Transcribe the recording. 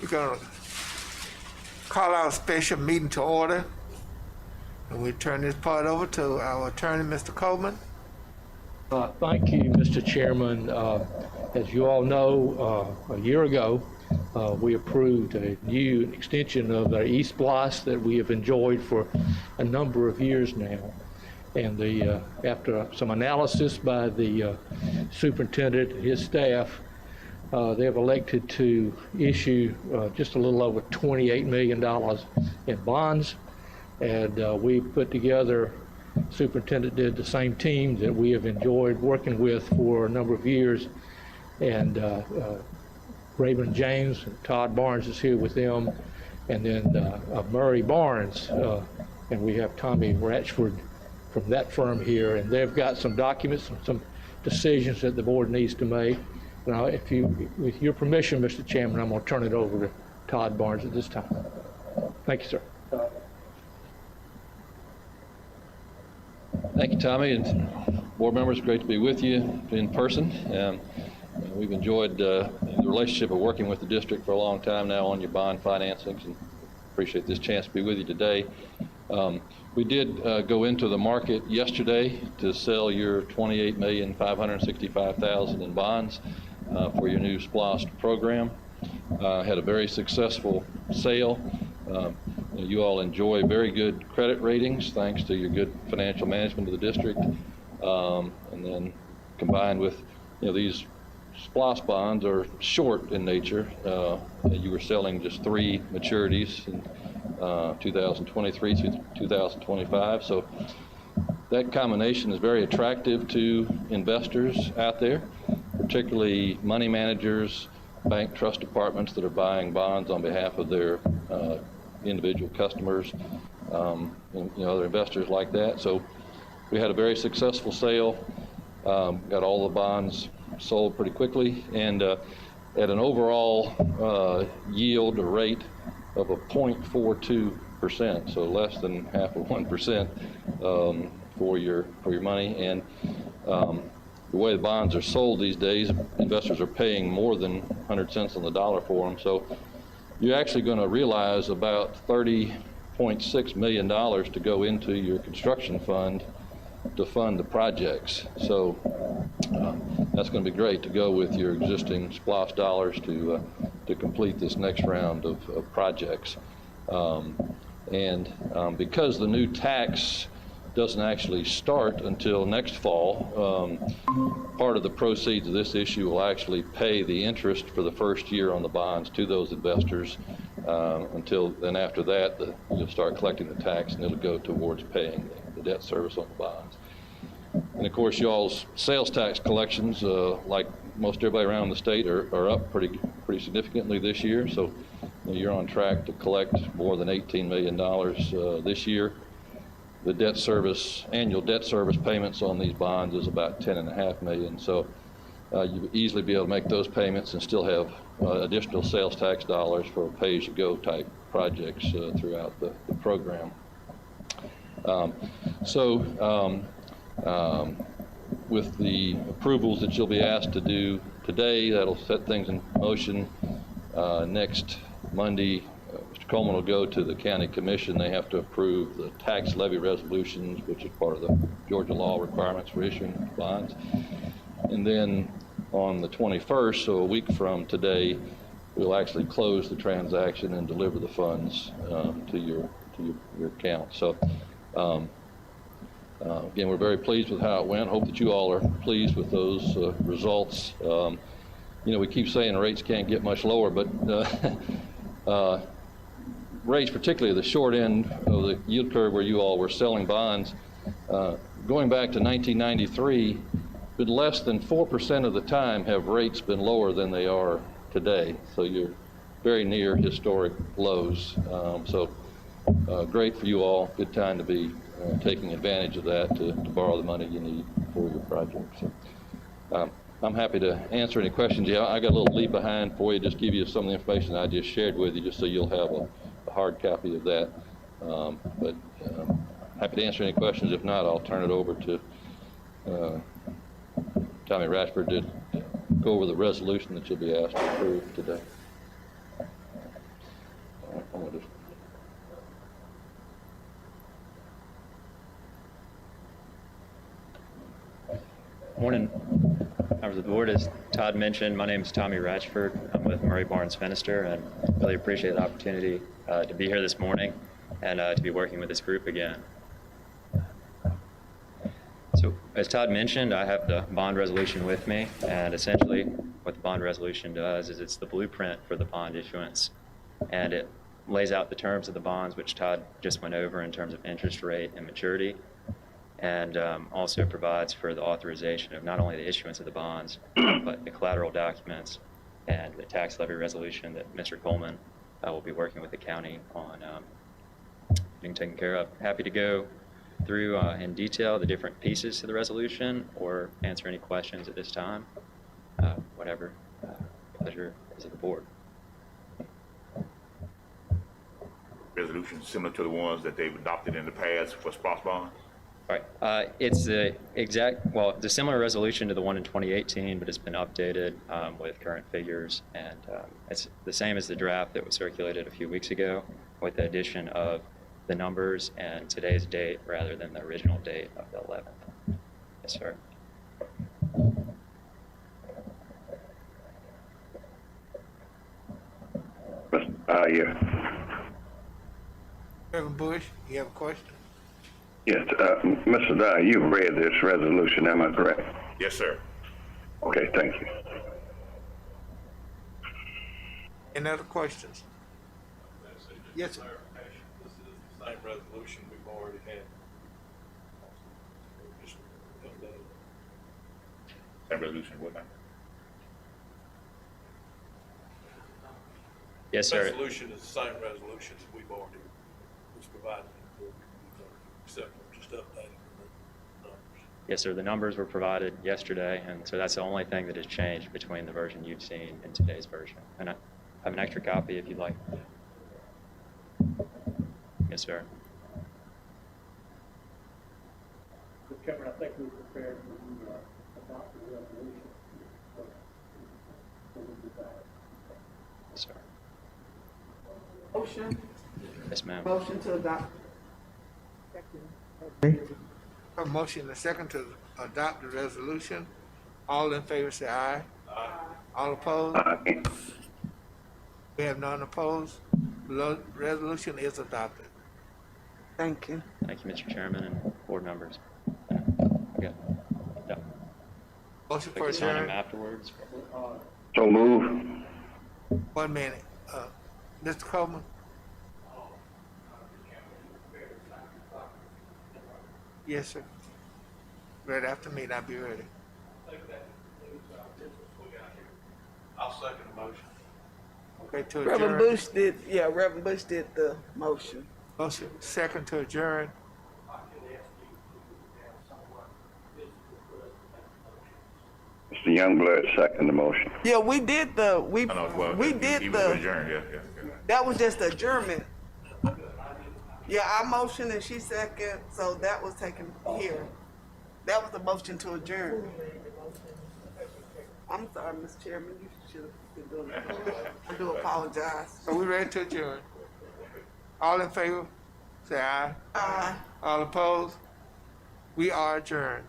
We're going to call our special meeting to order. And we turn this part over to our attorney, Mr. Coleman. Thank you, Mr. Chairman. As you all know, a year ago, we approved a new extension of our E-Splosh that we have enjoyed for a number of years now. And after some analysis by the superintendent and his staff, they have elected to issue just a little over $28 million in bonds. And we put together, superintendent did the same team that we have enjoyed working with for a number of years. And Raymond James and Todd Barnes is here with them. And then Murray Barnes, and we have Tommy Ratchford from that firm here. And they've got some documents and some decisions that the board needs to make. Now, with your permission, Mr. Chairman, I'm going to turn it over to Todd Barnes at this time. Thank you, sir. Thank you, Tommy, and board members. Great to be with you in person. We've enjoyed the relationship of working with the district for a long time now on your bond financings, and appreciate this chance to be with you today. We did go into the market yesterday to sell your $28,565,000 in bonds for your new SPLOST program. Had a very successful sale. You all enjoy very good credit ratings thanks to your good financial management of the district. And then combined with, these SPLOST bonds are short in nature. You were selling just 3 maturities in 2023 through 2025. So that combination is very attractive to investors out there, particularly money managers, bank trust departments that are buying bonds on behalf of their individual customers, and other investors like that. So we had a very successful sale, got all the bonds sold pretty quickly, and at an overall yield or rate of a 0.42%, so less than half of 1% for your money. And the way the bonds are sold these days, investors are paying more than 100 cents on the dollar for them. So you're actually going to realize about $30.6 million to go into your construction fund to fund the projects. So that's going to be great to go with your existing SPLOST dollars to complete this next round of projects. Because the new tax doesn't actually start until next fall, part of the proceeds of this issue will actually pay the interest for the first year on the bonds to those investors. Until then, after that, you'll start collecting the tax, and it'll go towards paying the debt service on the bonds. And of course, y'all's sales tax collections, like most everybody around the state, are up pretty significantly this year. So you're on track to collect more than $18 million this year. The annual debt service payments on these bonds is about $10.5 million. So you would easily be able to make those payments and still have additional sales tax dollars for pay-as-you-go type projects throughout the program. With the approvals that you'll be asked to do today, that'll set things in motion. Next Monday, Mr. Coleman will go to the county commission. They have to approve the tax levy resolutions, which is part of the Georgia law requirements for issuing bonds. And then on the 21st, so a week from today, we'll actually close the transaction and deliver the funds to your account. So again, we're very pleased with how it went. Hope that you all are pleased with those results. We keep saying rates can't get much lower, but rates, particularly the short end of the yield curve where you all were selling bonds, going back to 1993, but less than 4% of the time have rates been lower than they are today. So you're very near historic lows. So great for you all. Good time to be taking advantage of that to borrow the money you need for your project. So, I'm happy to answer any questions. Yeah, I got a little leave behind for you, just give you some of the information I just shared with you, just so you'll have a hard copy of that. Happy to answer any questions. If not, I'll turn it over to Tommy Ratchford to go over the resolution that you'll be asked to approve today. Morning, members of the board. As Todd mentioned, my name is Tommy Ratchford. I'm with Murray Barnes Finister, and really appreciate the opportunity to be here this morning and to be working with this group again. So, as Todd mentioned, I have the bond resolution with me, and essentially what the bond resolution does is it's the blueprint for the bond issuance, and it lays out the terms of the bonds, which Todd just went over in terms of interest rate and maturity, and also provides for the authorization of not only the issuance of the bonds, but the collateral documents and the tax levy resolution that Mr. Coleman will be working with the county on being taken care of. Happy to go through in detail the different pieces to the resolution or answer any questions at this time. Whatever pleasure is of the board. Resolution similar to the ones that they've adopted in the past for SPOS bond? Right. It's the exact, well, it's a similar resolution to the one in 2018, but it's been updated with current figures, and it's the same as the draft that was circulated a few weeks ago, with the addition of the numbers and today's date rather than the original date of the 11th. Yes, sir. Yeah. Reverend Bush, you have a question? Yes, Mr. Dye, you've read this resolution, am I correct? Yes, sir. Okay, thank you. Any other questions? Yes, sir. This is the same resolution we've already had. Just update. That resolution, what now? Yes, The sir. resolution is the same resolution that we've already was provided. Except for just updating the numbers. Yes, sir. The numbers were provided yesterday, and so that's the only thing that has changed between the version you've seen and today's version. And I have an extra copy if you'd like. Yes, sir. Mr. Chairman, I think we're prepared to adopt the resolution. Yes, sir. Motion, Yes, ma'am. motion to adopt. A motion and a second to adopt the resolution. All in favor say aye. Aye. All opposed? Aye. We have none opposed. Resolution is adopted. Thank you. Thank you, Mr. Chairman and board members. Okay. Yeah. Motion We for can sign them adjournment. afterwards. So move. 1 minute. Mr. Coleman? Yes, sir. Right after me, I'll be ready. I'll second the motion. Okay, to Reverend adjourn. Bush did, yeah, Reverend Bush did the motion. Motion second to adjourn. Mr. Youngblood, second the motion. Yeah, we did the, I know, well, we he did was the, adjourned, yeah. that was just adjournment. Yeah, I motion and she second, so that was taken here. That was the motion to adjourn. I'm sorry, Mr. Chairman, you should have been doing that. I do apologize. Are we ready to adjourn? All in favor, say aye. Aye. All opposed? We are adjourned.